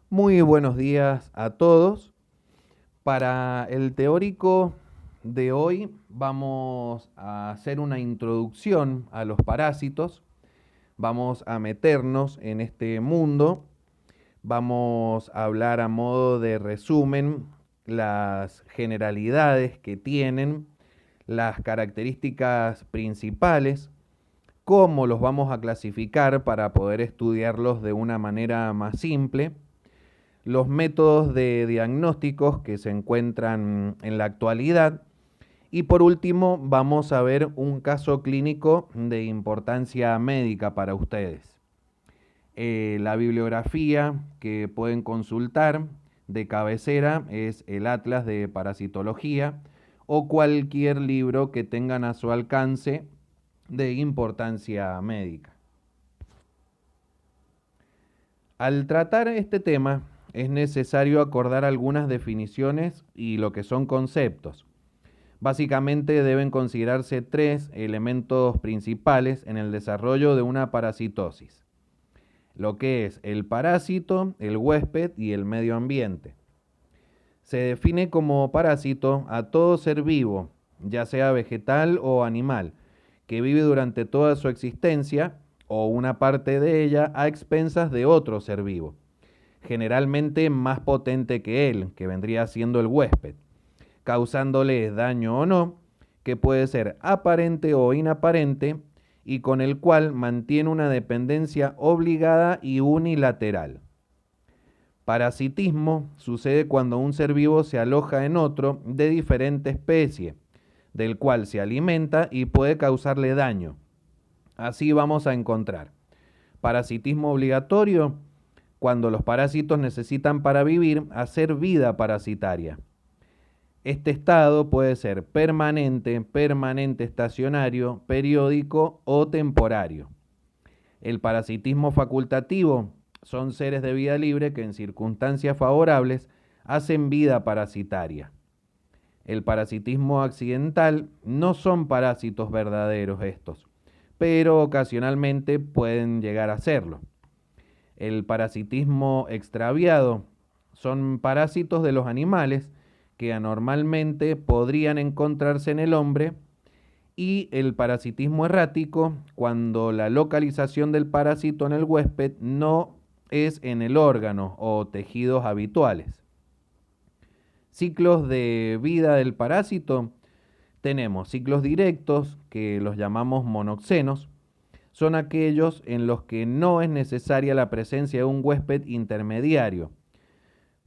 Muy buenos días a todos. Para el teórico de hoy vamos a hacer una introducción a los parásitos. Vamos a meternos en este mundo. Vamos a hablar a modo de resumen las generalidades que tienen, las características principales, cómo los vamos a clasificar para poder estudiarlos de una manera más simple, los métodos de diagnósticos que se encuentran en la actualidad y por último vamos a ver un caso clínico de importancia médica para ustedes. La bibliografía que pueden consultar de cabecera es el Atlas de Parasitología o cualquier libro que tengan a su alcance de importancia médica. Al tratar este tema es necesario acordar algunas definiciones y lo que son conceptos. Básicamente deben considerarse tres elementos principales en el desarrollo de una parasitosis: lo que es el parásito, el huésped y el medio ambiente. Se define como parásito a todo ser vivo, ya sea vegetal o animal, que vive durante toda su existencia o una parte de ella a expensas de otro ser vivo, generalmente más potente que él, que vendría siendo el huésped, causándole daño o no, que puede ser aparente o inaparente, y con el cual mantiene una dependencia obligada y unilateral. Parasitismo sucede cuando un ser vivo se aloja en otro de diferente especie, del cual se alimenta y puede causarle daño. Así vamos a encontrar parasitismo obligatorio, cuando los parásitos necesitan para vivir hacer vida parasitaria. Este estado puede ser permanente, permanente estacionario, periódico o temporario. El parasitismo facultativo son seres de vida libre que en circunstancias favorables hacen vida parasitaria. El parasitismo accidental no son parásitos verdaderos estos, pero ocasionalmente pueden llegar a serlo. El parasitismo extraviado son parásitos de los animales que anormalmente podrían encontrarse en el hombre, y el parasitismo errático cuando la localización del parásito en el huésped no es en el órgano o tejidos habituales. Ciclos de vida del parásito: tenemos ciclos directos, que los llamamos monoxenos. Son aquellos en los que no es necesaria la presencia de un huésped intermediario.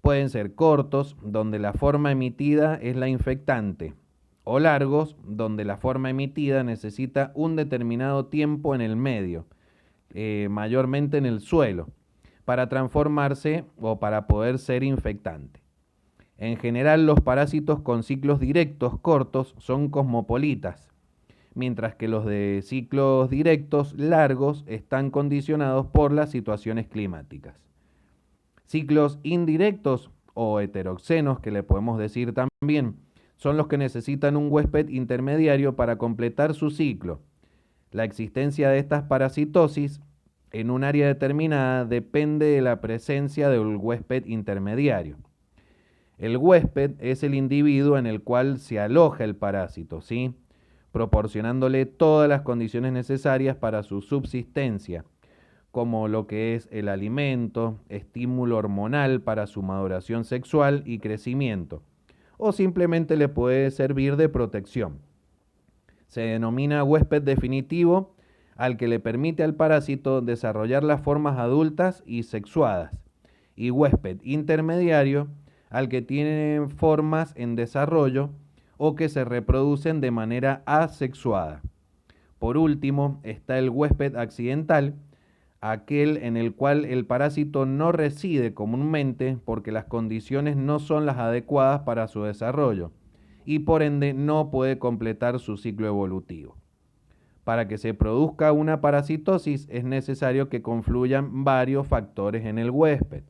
Pueden ser cortos, donde la forma emitida es la infectante, o largos, donde la forma emitida necesita un determinado tiempo en el medio, mayormente en el suelo, para transformarse o para poder ser infectante. En general, los parásitos con ciclos directos cortos son cosmopolitas, mientras que los de ciclos directos largos están condicionados por las situaciones climáticas. Ciclos indirectos o heteroxenos, que le podemos decir también, son los que necesitan un huésped intermediario para completar su ciclo. La existencia de estas parasitosis en un área determinada depende de la presencia del huésped intermediario. El huésped es el individuo en el cual se aloja el parásito, ¿sí?, proporcionándole todas las condiciones necesarias para su subsistencia, como lo que es el alimento, estímulo hormonal para su maduración sexual y crecimiento, o simplemente le puede servir de protección. Se denomina huésped definitivo al que le permite al parásito desarrollar las formas adultas y sexuadas, y huésped intermediario al que tiene formas en desarrollo o que se reproducen de manera asexuada. Por último está el huésped accidental, aquel en el cual el parásito no reside comúnmente porque las condiciones no son las adecuadas para su desarrollo y por ende no puede completar su ciclo evolutivo. Para que se produzca una parasitosis es necesario que confluyan varios factores en el huésped.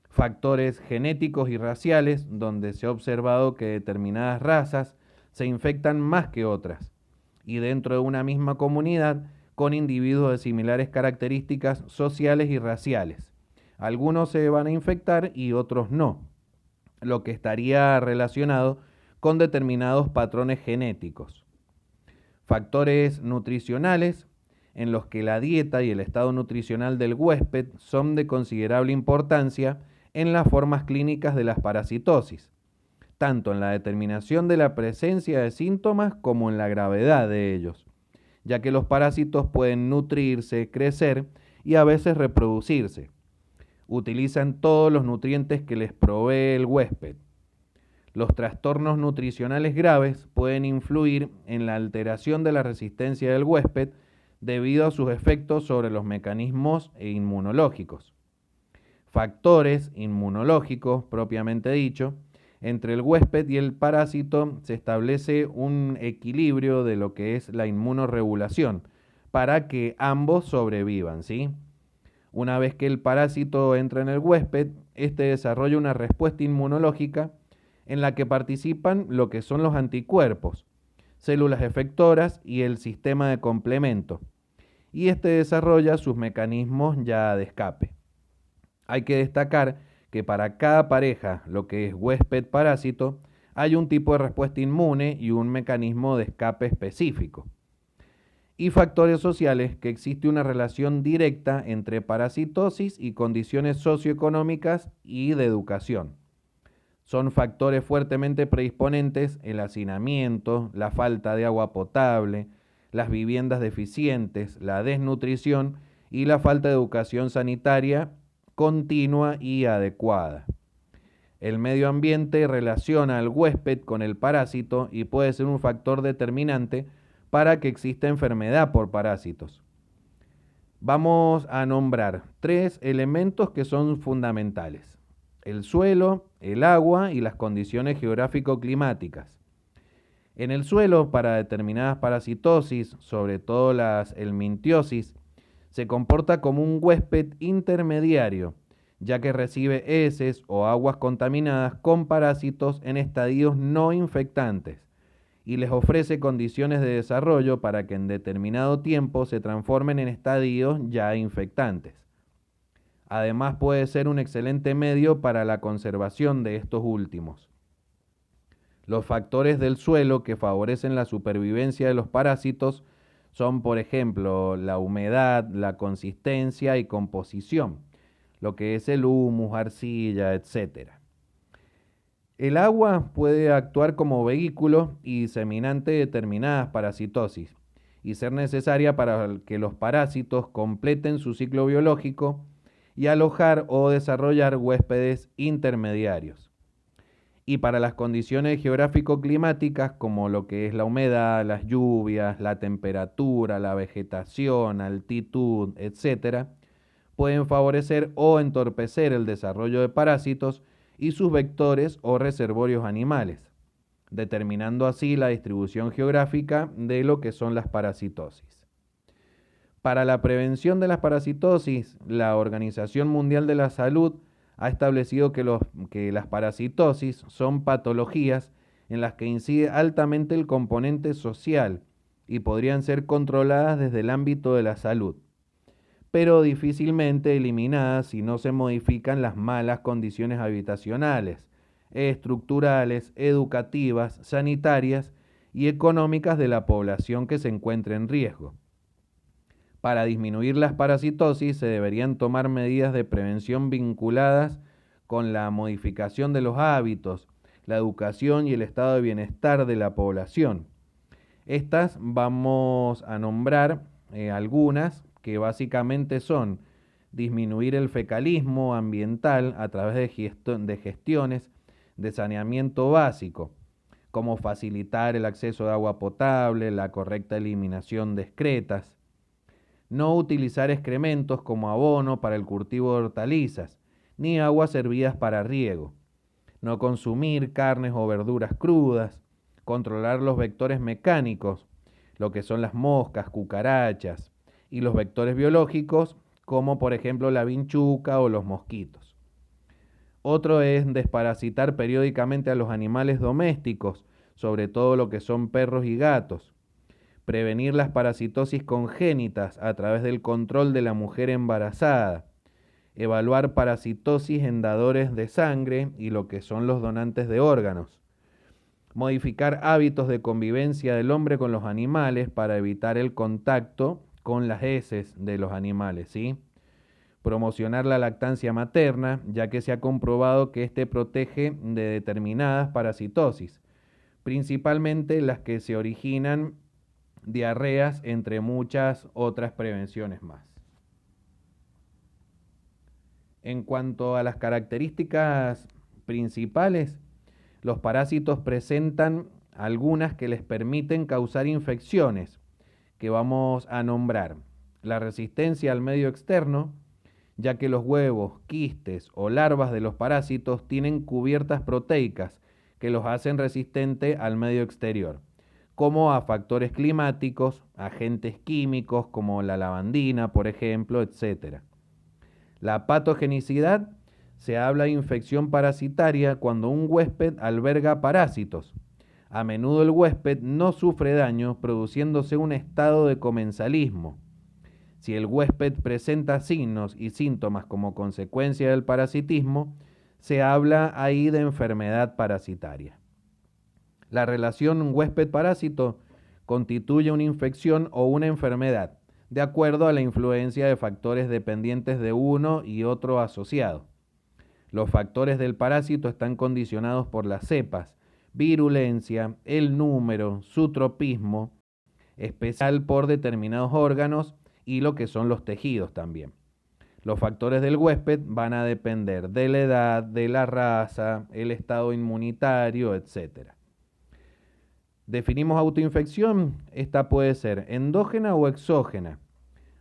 Factores genéticos y raciales, donde se ha observado que determinadas razas se infectan más que otras, y dentro de una misma comunidad con individuos de similares características sociales y raciales, Algunos se van a infectar y otros no, lo que estaría relacionado con determinados patrones genéticos. Factores nutricionales en los que la dieta y el estado nutricional del huésped son de considerable importancia en las formas clínicas de las parasitosis, tanto en la determinación de la presencia de síntomas como en la gravedad de ellos, ya que los parásitos pueden nutrirse, crecer y a veces reproducirse. Utilizan todos los nutrientes que les provee el huésped. Los trastornos nutricionales graves pueden influir en la alteración de la resistencia del huésped debido a sus efectos sobre los mecanismos inmunológicos. Factores inmunológicos, propiamente dicho, entre el huésped y el parásito se establece un equilibrio de lo que es la inmunorregulación para que ambos sobrevivan, ¿sí? Una vez que el parásito entra en el huésped, este desarrolla una respuesta inmunológica en la que participan lo que son los anticuerpos, células efectoras y el sistema de complemento, y este desarrolla sus mecanismos ya de escape. Hay que destacar que para cada pareja, lo que es huésped-parásito, hay un tipo de respuesta inmune y un mecanismo de escape específico. Y factores sociales, que existe una relación directa entre parasitosis y condiciones socioeconómicas y de educación. Son factores fuertemente predisponentes el hacinamiento, la falta de agua potable, las viviendas deficientes, la desnutrición y la falta de educación sanitaria continua y adecuada. El medio ambiente relaciona al huésped con el parásito y puede ser un factor determinante para que exista enfermedad por parásitos. Vamos a nombrar 3 elementos que son fundamentales: el suelo, el agua y las condiciones geográfico-climáticas. En el suelo, para determinadas parasitosis, sobre todo las helmintiosis, se comporta como un huésped intermediario, ya que recibe heces o aguas contaminadas con parásitos en estadios no infectantes y les ofrece condiciones de desarrollo para que en determinado tiempo se transformen en estadios ya infectantes. Además, puede ser un excelente medio para la conservación de estos últimos. Los factores del suelo que favorecen la supervivencia de los parásitos son, por ejemplo, la humedad, la consistencia y composición, lo que es el humus, arcilla, etc. El agua puede actuar como vehículo y diseminante de determinadas parasitosis y ser necesaria para que los parásitos completen su ciclo biológico y alojar o desarrollar huéspedes intermediarios. Y para las condiciones geográfico-climáticas, como lo que es la humedad, las lluvias, la temperatura, la vegetación, altitud, etc., pueden favorecer o entorpecer el desarrollo de parásitos y sus vectores o reservorios animales, determinando así la distribución geográfica de lo que son las parasitosis. Para la prevención de las parasitosis, la Organización Mundial de la Salud ha establecido que las parasitosis son patologías en las que incide altamente el componente social y podrían ser controladas desde el ámbito de la salud, pero difícilmente eliminadas si no se modifican las malas condiciones habitacionales, estructurales, educativas, sanitarias y económicas de la población que se encuentre en riesgo. Para disminuir las parasitosis se deberían tomar medidas de prevención vinculadas con la modificación de los hábitos, la educación y el estado de bienestar de la población. Estas vamos a nombrar algunas que básicamente son disminuir el fecalismo ambiental a través de gestiones de saneamiento básico, como facilitar el acceso de agua potable, la correcta eliminación de excretas, no utilizar excrementos como abono para el cultivo de hortalizas, ni aguas servidas para riego, no consumir carnes o verduras crudas, controlar los vectores mecánicos, lo que son las moscas, cucarachas, y los vectores biológicos, como por ejemplo la vinchuca o los mosquitos. Otro es desparasitar periódicamente a los animales domésticos, sobre todo lo que son perros y gatos. Prevenir las parasitosis congénitas a través del control de la mujer embarazada. evaluar parasitosis en dadores de sangre y lo que son los donantes de órganos, modificar hábitos de convivencia del hombre con los animales para evitar el contacto con las heces de los animales, ¿sí? Promocionar la lactancia materna, ya que se ha comprobado que este protege de determinadas parasitosis, principalmente las que se originan diarreas, entre muchas otras prevenciones más. En cuanto a las características principales, los parásitos presentan algunas que les permiten causar infecciones, que vamos a nombrar. La resistencia al medio externo, ya que los huevos, quistes o larvas de los parásitos tienen cubiertas proteicas que los hacen resistentes al medio exterior, como a factores climáticos, agentes químicos como la lavandina, por ejemplo, etc. La patogenicidad, se habla de infección parasitaria cuando un huésped alberga parásitos. A menudo el huésped no sufre daño, produciéndose un estado de comensalismo. Si el huésped presenta signos y síntomas como consecuencia del parasitismo, se habla ahí de enfermedad parasitaria. La relación huésped-parásito constituye una infección o una enfermedad, de acuerdo a la influencia de factores dependientes de uno y otro asociado. Los factores del parásito están condicionados por las cepas, virulencia, el número, su tropismo, especial por determinados órganos y lo que son los tejidos también. Los factores del huésped van a depender de la edad, de la raza, el estado inmunitario, etc. Definimos autoinfección. Esta puede ser endógena o exógena.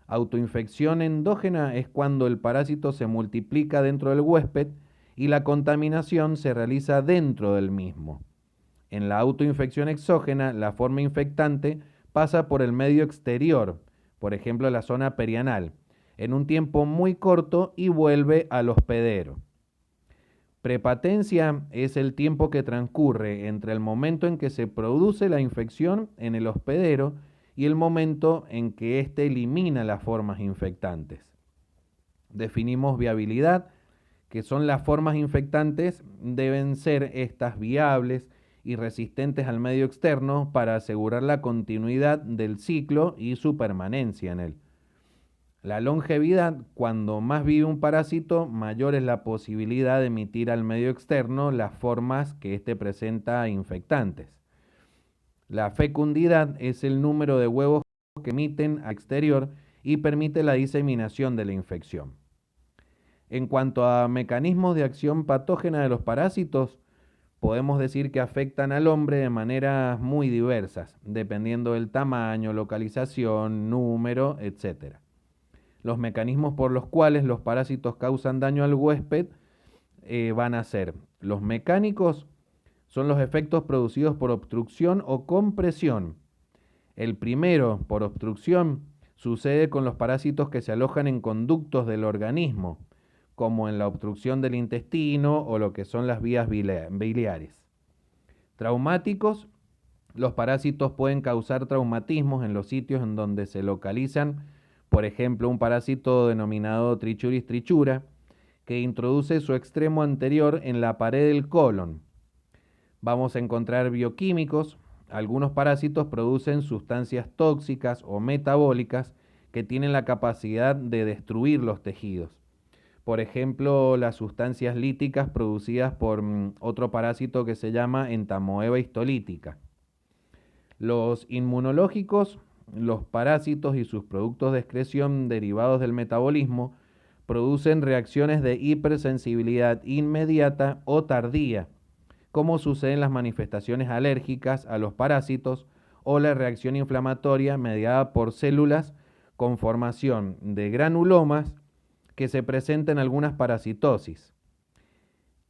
Autoinfección endógena es cuando el parásito se multiplica dentro del huésped y la contaminación se realiza dentro del mismo. En la autoinfección exógena, la forma infectante pasa por el medio exterior, por ejemplo la zona perianal, en un tiempo muy corto y vuelve al hospedero. Prepatencia es el tiempo que transcurre entre el momento en que se produce la infección en el hospedero y el momento en que éste elimina las formas infectantes. Definimos viabilidad, que son las formas infectantes, deben ser estas viables y resistentes al medio externo para asegurar la continuidad del ciclo y su permanencia en él. La longevidad, cuando más vive un parásito, mayor es la posibilidad de emitir al medio externo las formas que éste presenta infectantes. La fecundidad es el número de huevos que emiten al exterior y permite la diseminación de la infección. En cuanto a mecanismos de acción patógena de los parásitos, podemos decir que afectan al hombre de maneras muy diversas, dependiendo del tamaño, localización, número, etc. Los mecanismos por los cuales los parásitos causan daño al huésped van a ser los mecánicos, son los efectos producidos por obstrucción o compresión. El primero, por obstrucción, sucede con los parásitos que se alojan en conductos del organismo, como en la obstrucción del intestino o lo que son las vías biliares. Traumáticos, los parásitos pueden causar traumatismos en los sitios en donde se localizan, por ejemplo, un parásito denominado Trichuris trichura, que introduce su extremo anterior en la pared del colon. Vamos a encontrar bioquímicos. Algunos parásitos producen sustancias tóxicas o metabólicas que tienen la capacidad de destruir los tejidos. Por ejemplo, las sustancias líticas producidas por otro parásito que se llama entamoeba histolítica. Los inmunológicos, los parásitos y sus productos de excreción derivados del metabolismo producen reacciones de hipersensibilidad inmediata o tardía, como sucede en las manifestaciones alérgicas a los parásitos o la reacción inflamatoria mediada por células con formación de granulomas que se presenta en algunas parasitosis.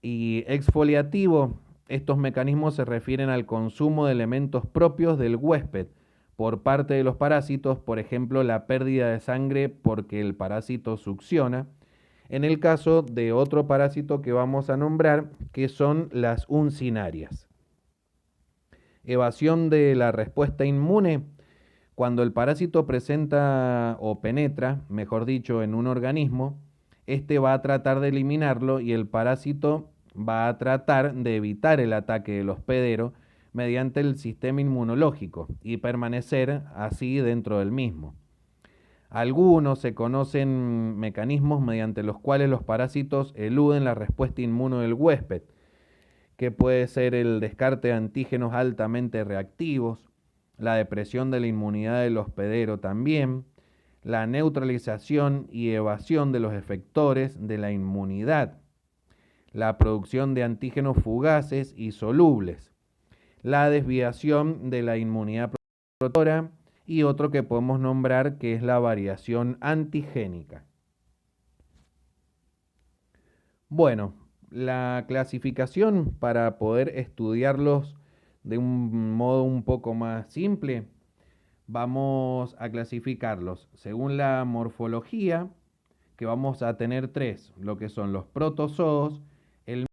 Y exfoliativo, estos mecanismos se refieren al consumo de elementos propios del huésped por parte de los parásitos, por ejemplo, la pérdida de sangre porque el parásito succiona, en el caso de otro parásito que vamos a nombrar, que son las uncinarias. Evasión de la respuesta inmune, cuando el parásito presenta o penetra, mejor dicho, en un organismo, este va a tratar de eliminarlo y el parásito va a tratar de evitar el ataque del hospedero mediante el sistema inmunológico y permanecer así dentro del mismo. Algunos se conocen mecanismos mediante los cuales los parásitos eluden la respuesta inmune del huésped, que puede ser el descarte de antígenos altamente reactivos, la depresión de la inmunidad del hospedero también, la neutralización y evasión de los efectores de la inmunidad, la producción de antígenos fugaces y solubles, la desviación de la inmunidad protectora y otro que podemos nombrar que es la variación antigénica. Bueno, la clasificación para poder estudiarlos de un modo un poco más simple, vamos a clasificarlos según la morfología, que vamos a tener tres, lo que son los protozoos, el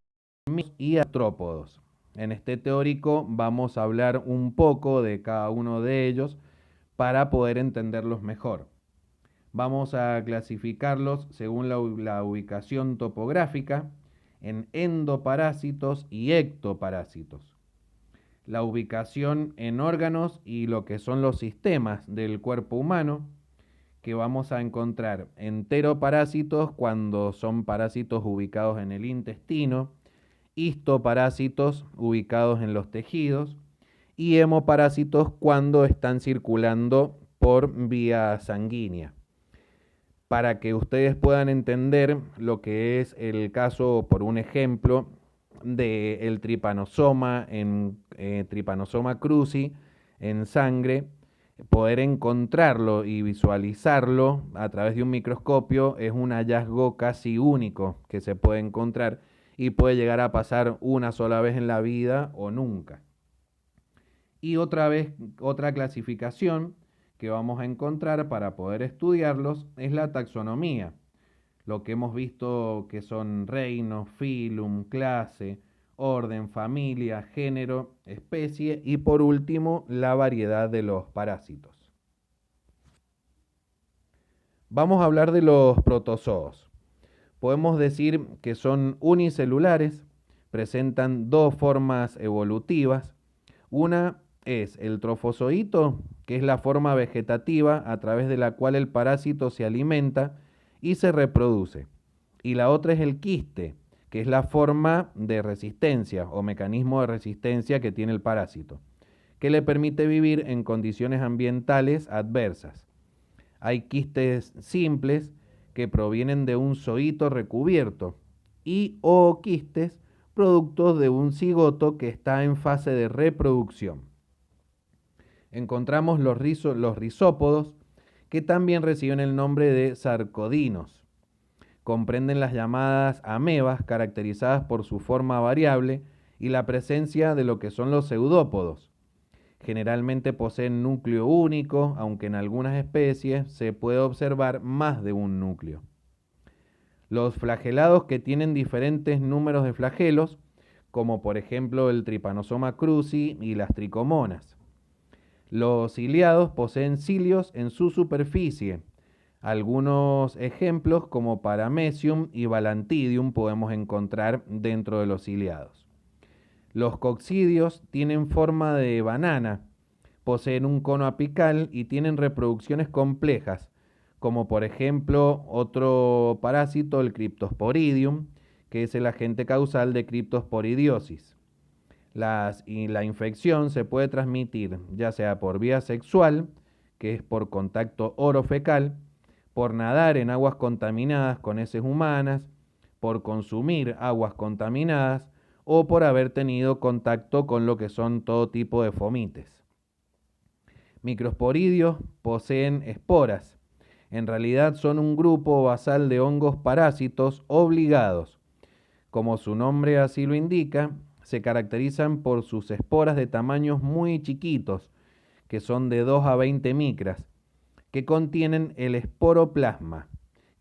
y artrópodos. En este teórico vamos a hablar un poco de cada uno de ellos para poder entenderlos mejor. Vamos a clasificarlos según la ubicación topográfica en endoparásitos y ectoparásitos. La ubicación en órganos y lo que son los sistemas del cuerpo humano, que vamos a encontrar enteroparásitos cuando son parásitos ubicados en el intestino, histoparásitos ubicados en los tejidos y hemoparásitos cuando están circulando por vía sanguínea. Para que ustedes puedan entender lo que es el caso, por un ejemplo, del tripanosoma Trypanosoma cruzi en sangre, poder encontrarlo y visualizarlo a través de un microscopio es un hallazgo casi único que se puede encontrar y puede llegar a pasar una sola vez en la vida o nunca. Y otra clasificación que vamos a encontrar para poder estudiarlos es la taxonomía, lo que hemos visto que son reino, filum, clase, orden, familia, género, especie y por último la variedad de los parásitos. Vamos a hablar de los protozoos. Podemos decir que son unicelulares, presentan dos formas evolutivas. Una es el trofozoito, que es la forma vegetativa a través de la cual el parásito se alimenta y se reproduce. Y la otra es el quiste, que es la forma de resistencia o mecanismo de resistencia que tiene el parásito, que le permite vivir en condiciones ambientales adversas. Hay quistes simples que provienen de un zoito recubierto y o quistes productos de un cigoto que está en fase de reproducción. Encontramos los rizópodos, que también reciben el nombre de sarcodinos. Comprenden las llamadas amebas, caracterizadas por su forma variable y la presencia de lo que son los pseudópodos. Generalmente poseen núcleo único, aunque en algunas especies se puede observar más de un núcleo. Los flagelados, que tienen diferentes números de flagelos, como por ejemplo el Trypanosoma cruzi y las tricomonas. Los ciliados poseen cilios en su superficie. Algunos ejemplos como Paramecium y Balantidium podemos encontrar dentro de los ciliados. Los coccidios tienen forma de banana, poseen un cono apical y tienen reproducciones complejas, como por ejemplo otro parásito, el Cryptosporidium, que es el agente causal de criptosporidiosis. La infección se puede transmitir ya sea por vía sexual, que es por contacto orofecal, por nadar en aguas contaminadas con heces humanas, por consumir aguas contaminadas o por haber tenido contacto con lo que son todo tipo de fomites. Microsporidios poseen esporas. En realidad son un grupo basal de hongos parásitos obligados. Como su nombre así lo indica, se caracterizan por sus esporas de tamaños muy chiquitos, que son de 2 a 20 micras, que contienen el esporoplasma,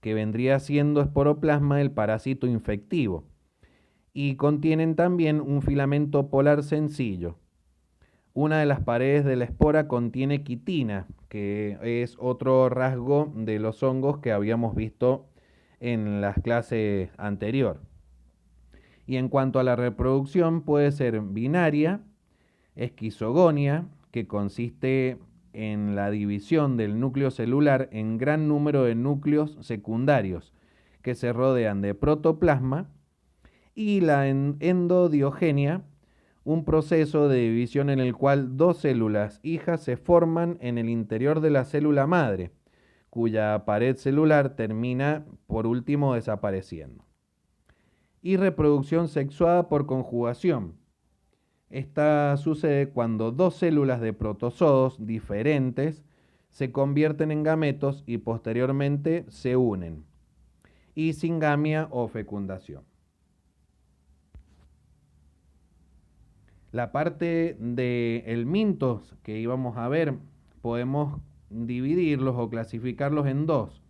que vendría siendo esporoplasma del parásito infectivo, y contienen también un filamento polar sencillo. Una de las paredes de la espora contiene quitina, que es otro rasgo de los hongos que habíamos visto en las clases anteriores. Y en cuanto a la reproducción, puede ser binaria, esquizogonia, que consiste en la división del núcleo celular en gran número de núcleos secundarios que se rodean de protoplasma, y la endodiogenia, un proceso de división en el cual dos células hijas se forman en el interior de la célula madre, cuya pared celular termina por último desapareciendo. Y reproducción sexuada por conjugación. Esta sucede cuando dos células de protozoos diferentes se convierten en gametos y posteriormente se unen. Y singamia o fecundación. La parte del mintos que íbamos a ver, podemos dividirlos o clasificarlos en dos,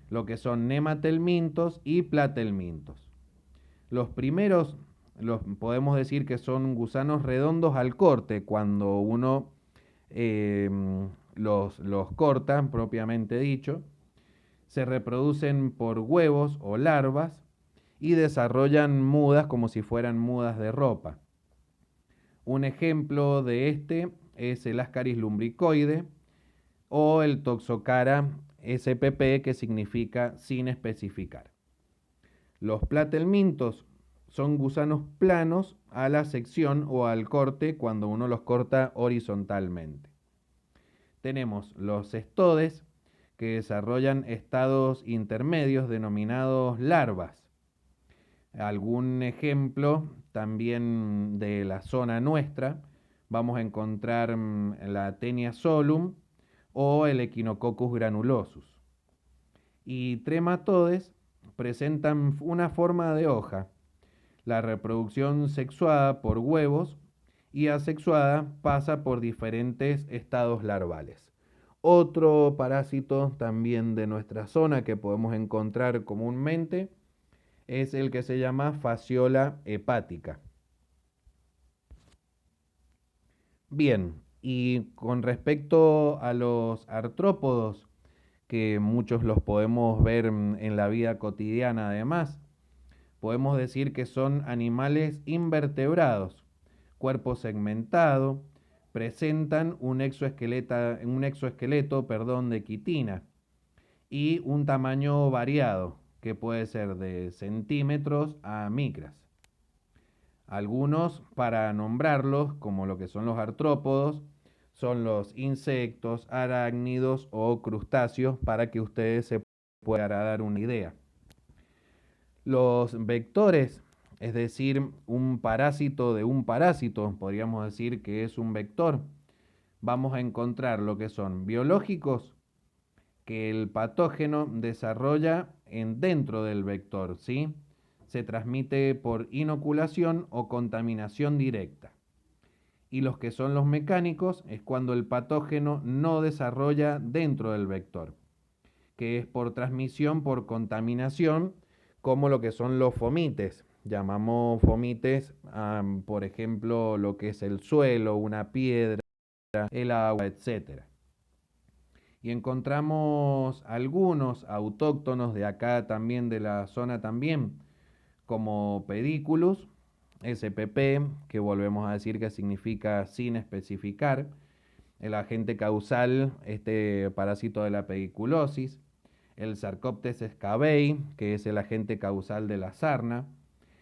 lo que son nematelmintos y platelmintos. Los primeros podemos decir que son gusanos redondos al corte, cuando uno los corta, propiamente dicho. Se reproducen por huevos o larvas y desarrollan mudas como si fueran mudas de ropa. Un ejemplo de este es el Ascaris lumbricoide o el Toxocara spp, que significa sin especificar. Los platelmintos son gusanos planos a la sección o al corte cuando uno los corta horizontalmente. Tenemos los cestodes, que desarrollan estados intermedios denominados larvas. Algún ejemplo también de la zona nuestra, vamos a encontrar la Taenia solum o el Echinococcus granulosus. Y trematodes presentan una forma de hoja. La reproducción sexuada por huevos y asexuada pasa por diferentes estados larvales. Otro parásito también de nuestra zona que podemos encontrar comúnmente es el que se llama fasciola hepática. Bien, y con respecto a los artrópodos, que muchos los podemos ver en la vida cotidiana además, podemos decir que son animales invertebrados, cuerpo segmentado, presentan un exoesqueleto, de quitina y un tamaño variado, que puede ser de centímetros a micras. Algunos, para nombrarlos, como lo que son los artrópodos, son los insectos, arácnidos o crustáceos, para que ustedes se puedan dar una idea. Los vectores, es decir, un parásito de un parásito, podríamos decir que es un vector. Vamos a encontrar lo que son biológicos, que el patógeno desarrolla dentro del vector, ¿sí? Se transmite por inoculación o contaminación directa. Y los que son los mecánicos es cuando el patógeno no desarrolla dentro del vector, que es por transmisión por contaminación, como lo que son los fomites. Llamamos fomites, por ejemplo, lo que es el suelo, una piedra, el agua, etc. Y encontramos algunos autóctonos de acá también, de la zona también, como Pediculus spp, que volvemos a decir que significa sin especificar, el agente causal, este parásito de la pediculosis, el Sarcoptes scabei, que es el agente causal de la sarna.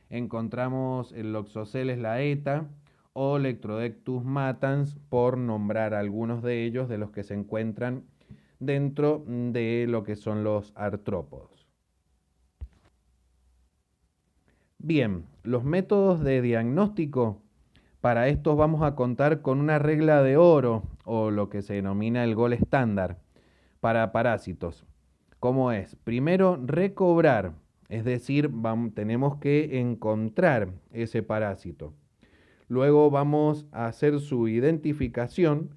Encontramos el Loxoceles laeta o Lectrodectus matans, por nombrar algunos de ellos, de los que se encuentran dentro de lo que son los artrópodos. Bien, los métodos de diagnóstico, para estos vamos a contar con una regla de oro, o lo que se denomina el gol estándar para parásitos. ¿Cómo es? Primero, recobrar, es decir, tenemos que encontrar ese parásito. Luego vamos a hacer su identificación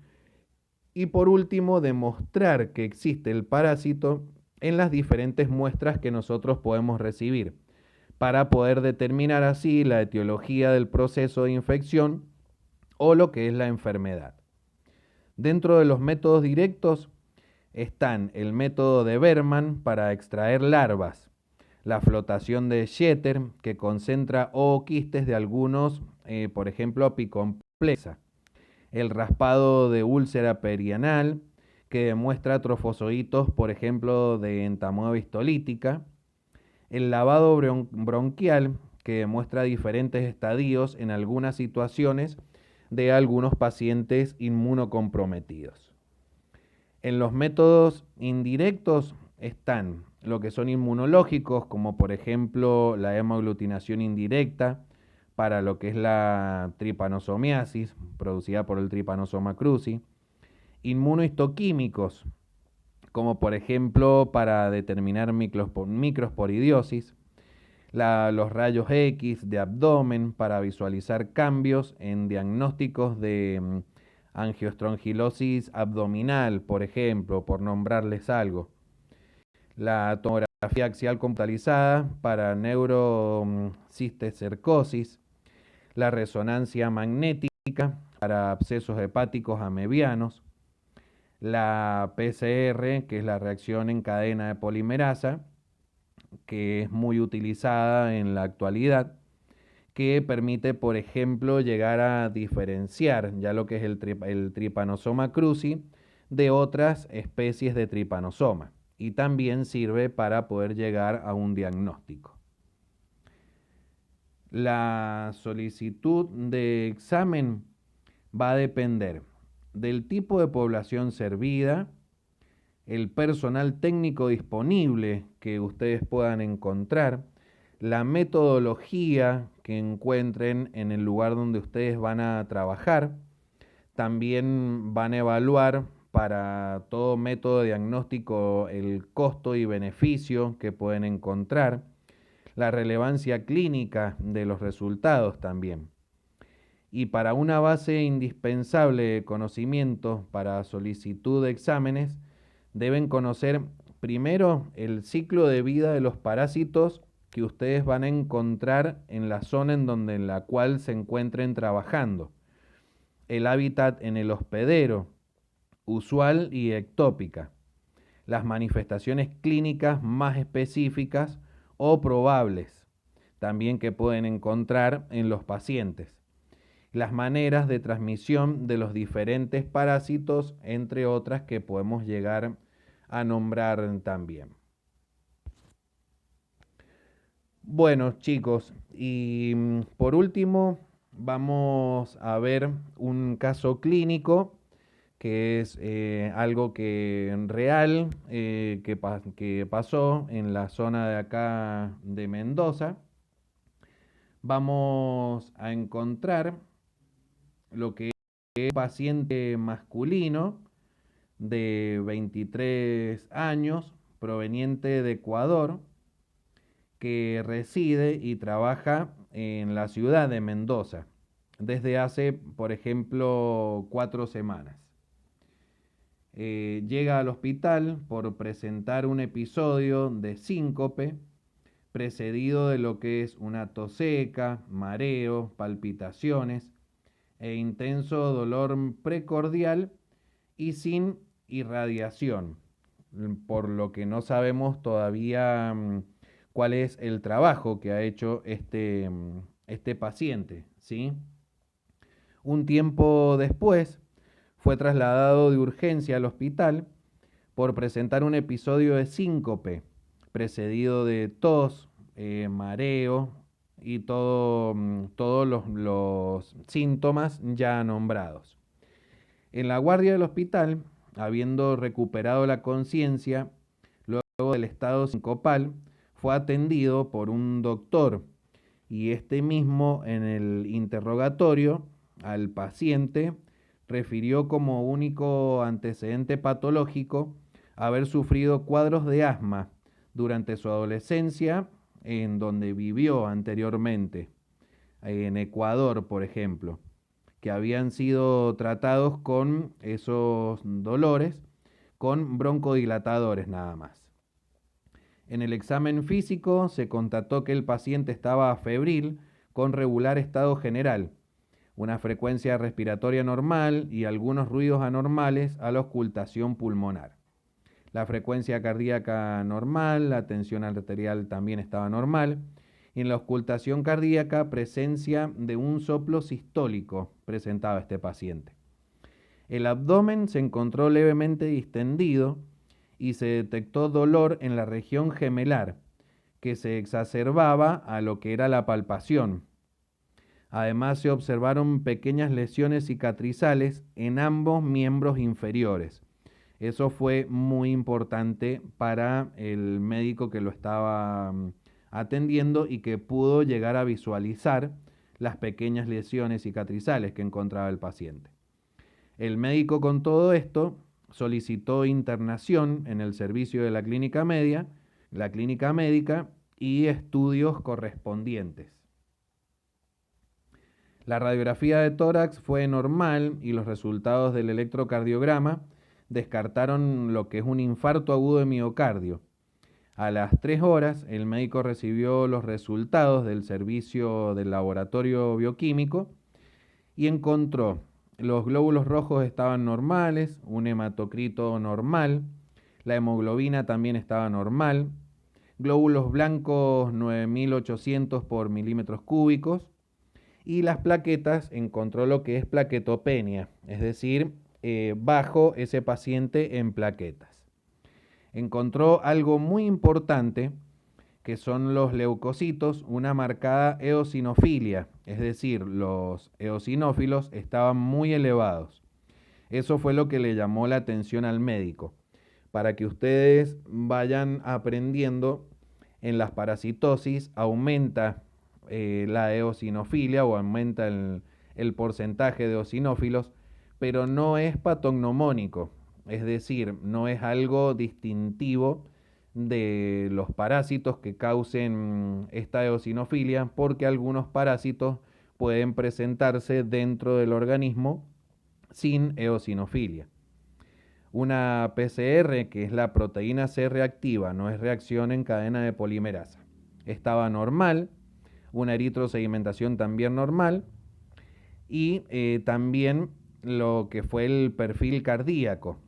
y por último, demostrar que existe el parásito en las diferentes muestras que nosotros podemos recibir, para poder determinar así la etiología del proceso de infección o lo que es la enfermedad. Dentro de los métodos directos están el método de Berman para extraer larvas. la flotación de Jeter, que concentra ooquistes de algunos, por ejemplo, apicomplexa, el raspado de úlcera perianal, que demuestra trofozoitos, por ejemplo, de entamoeba histolítica, el lavado bronquial, que demuestra diferentes estadios en algunas situaciones de algunos pacientes inmunocomprometidos. En los métodos indirectos están lo que son inmunológicos, como por ejemplo la hemoaglutinación indirecta para lo que es la tripanosomiasis, producida por el Trypanosoma cruzi. Inmunohistoquímicos, como por ejemplo para determinar microsporidiosis. Los rayos X de abdomen para visualizar cambios en diagnósticos de angiostrongilosis abdominal, por ejemplo, por nombrarles algo. La tomografía axial computarizada para neurocisticercosis. La resonancia magnética para abscesos hepáticos amebianos. La PCR, que es la reacción en cadena de polimerasa, que es muy utilizada en la actualidad, que permite, por ejemplo, llegar a diferenciar ya lo que es el Trypanosoma cruzi de otras especies de Trypanosoma, y también sirve para poder llegar a un diagnóstico. La solicitud de examen va a depender del tipo de población servida, el personal técnico disponible que ustedes puedan encontrar, la metodología que encuentren en el lugar donde ustedes van a trabajar. También van a evaluar para todo método diagnóstico el costo y beneficio que pueden encontrar, la relevancia clínica de los resultados también. Y para una base indispensable de conocimientos para solicitud de exámenes, deben conocer primero el ciclo de vida de los parásitos que ustedes van a encontrar en la zona en la cual se encuentren trabajando, el hábitat en el hospedero, usual y ectópica, las manifestaciones clínicas más específicas o probables, también que pueden encontrar en los pacientes, las maneras de transmisión de los diferentes parásitos, entre otras que podemos llegar a nombrar también. Bueno, chicos, y por último vamos a ver un caso clínico que es algo que real que pasó en la zona de acá de Mendoza. Vamos a encontrar lo que es un paciente masculino de 23 años, proveniente de Ecuador, que reside y trabaja en la ciudad de Mendoza desde hace, por ejemplo, 4 semanas. Llega al hospital por presentar un episodio de síncope, precedido de lo que es una tos seca, mareo, palpitaciones e intenso dolor precordial y sin irradiación, por lo que no sabemos todavía cuál es el trabajo que ha hecho este paciente, ¿sí? Un tiempo después fue trasladado de urgencia al hospital por presentar un episodio de síncope, precedido de tos, mareo y todos los síntomas ya nombrados. En la guardia del hospital, habiendo recuperado la conciencia, luego del estado sincopal, fue atendido por un doctor y este mismo en el interrogatorio al paciente refirió como único antecedente patológico haber sufrido cuadros de asma durante su adolescencia en donde vivió anteriormente, en Ecuador, por ejemplo, que habían sido tratados con esos dolores con broncodilatadores nada más. En el examen físico se constató que el paciente estaba febril con regular estado general, una frecuencia respiratoria normal y algunos ruidos anormales a la auscultación pulmonar. La frecuencia cardíaca normal, la tensión arterial también estaba normal. Y en la auscultación cardíaca, presencia de un soplo sistólico presentaba este paciente. El abdomen se encontró levemente distendido y se detectó dolor en la región gemelar, que se exacerbaba a lo que era la palpación. Además, se observaron pequeñas lesiones cicatrizales en ambos miembros inferiores. Eso fue muy importante para el médico que lo estaba atendiendo y que pudo llegar a visualizar las pequeñas lesiones cicatrizales que encontraba el paciente. El médico, con todo esto, solicitó internación en el servicio de la clínica médica y estudios correspondientes. La radiografía de tórax fue normal y los resultados del electrocardiograma descartaron lo que es un infarto agudo de miocardio. A las 3 horas, el médico recibió los resultados del servicio del laboratorio bioquímico y encontró los glóbulos rojos estaban normales, un hematocrito normal, la hemoglobina también estaba normal, glóbulos blancos 9800 por milímetros cúbicos, y las plaquetas encontró lo que es plaquetopenia, es decir, bajo ese paciente en plaquetas. Encontró algo muy importante, que son los leucocitos, una marcada eosinofilia, es decir, los eosinófilos estaban muy elevados. Eso fue lo que le llamó la atención al médico. Para que ustedes vayan aprendiendo, en las parasitosis aumenta la eosinofilia o aumenta el porcentaje de eosinófilos, pero no es patognomónico, es decir, no es algo distintivo de los parásitos que causen esta eosinofilia, porque algunos parásitos pueden presentarse dentro del organismo sin eosinofilia. Una PCR, que es la proteína C reactiva, no es reacción en cadena de polimerasa, estaba normal, una eritrosedimentación también normal, y también lo que fue el perfil cardíaco,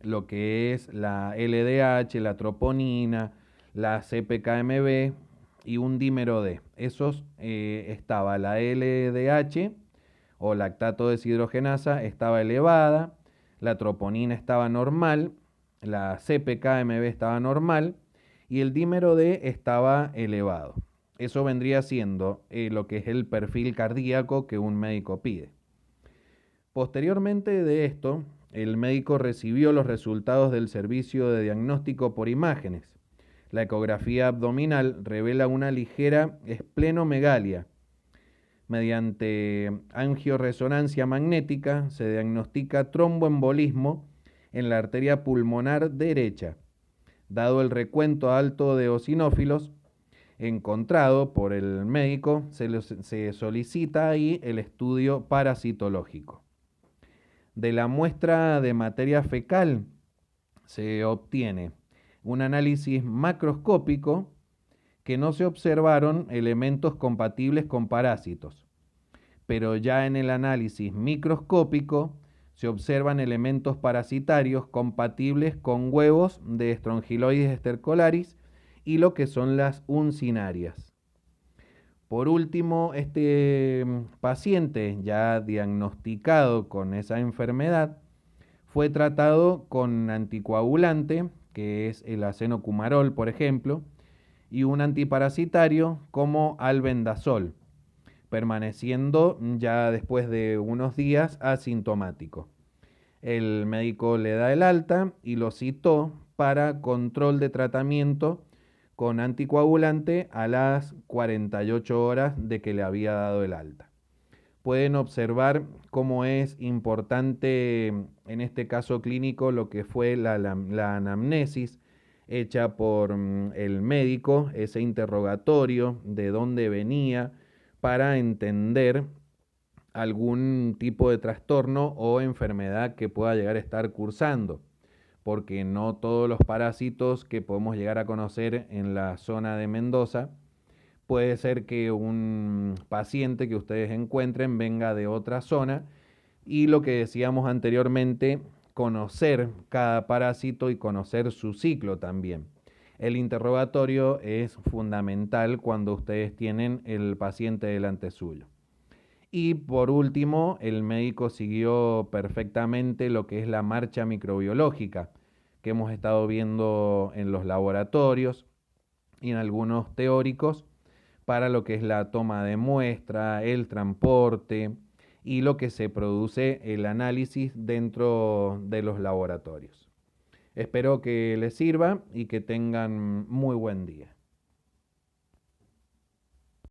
lo que es la LDH, la troponina, la CPKMB y un dímero D. Esos estaba la LDH o lactato deshidrogenasa estaba elevada, la troponina estaba normal, la CPKMB estaba normal y el dímero D estaba elevado. Eso vendría siendo lo que es el perfil cardíaco que un médico pide. Posteriormente de esto, el médico recibió los resultados del servicio de diagnóstico por imágenes. La ecografía abdominal revela una ligera esplenomegalia. Mediante angioresonancia magnética se diagnostica tromboembolismo en la arteria pulmonar derecha. Dado el recuento alto de eosinófilos encontrado por el médico, se solicita ahí el estudio parasitológico. De la muestra de materia fecal se obtiene un análisis macroscópico que no se observaron elementos compatibles con parásitos, pero ya en el análisis microscópico se observan elementos parasitarios compatibles con huevos de Strongyloides stercolaris y lo que son las uncinarias. Por último, este paciente ya diagnosticado con esa enfermedad fue tratado con anticoagulante, que es el acenocumarol, por ejemplo, y un antiparasitario como albendazol, permaneciendo ya después de unos días asintomático. El médico le da el alta y lo citó para control de tratamiento con anticoagulante a las 48 horas de que le había dado el alta. Pueden observar cómo es importante en este caso clínico lo que fue la anamnesis hecha por el médico, ese interrogatorio de dónde venía para entender algún tipo de trastorno o enfermedad que pueda llegar a estar cursando, porque no todos los parásitos que podemos llegar a conocer en la zona de Mendoza, puede ser que un paciente que ustedes encuentren venga de otra zona y lo que decíamos anteriormente, conocer cada parásito y conocer su ciclo también. El interrogatorio es fundamental cuando ustedes tienen el paciente delante suyo. Y por último, el médico siguió perfectamente lo que es la marcha microbiológica que hemos estado viendo en los laboratorios y en algunos teóricos para lo que es la toma de muestra, el transporte y lo que se produce el análisis dentro de los laboratorios. Espero que les sirva y que tengan muy buen día.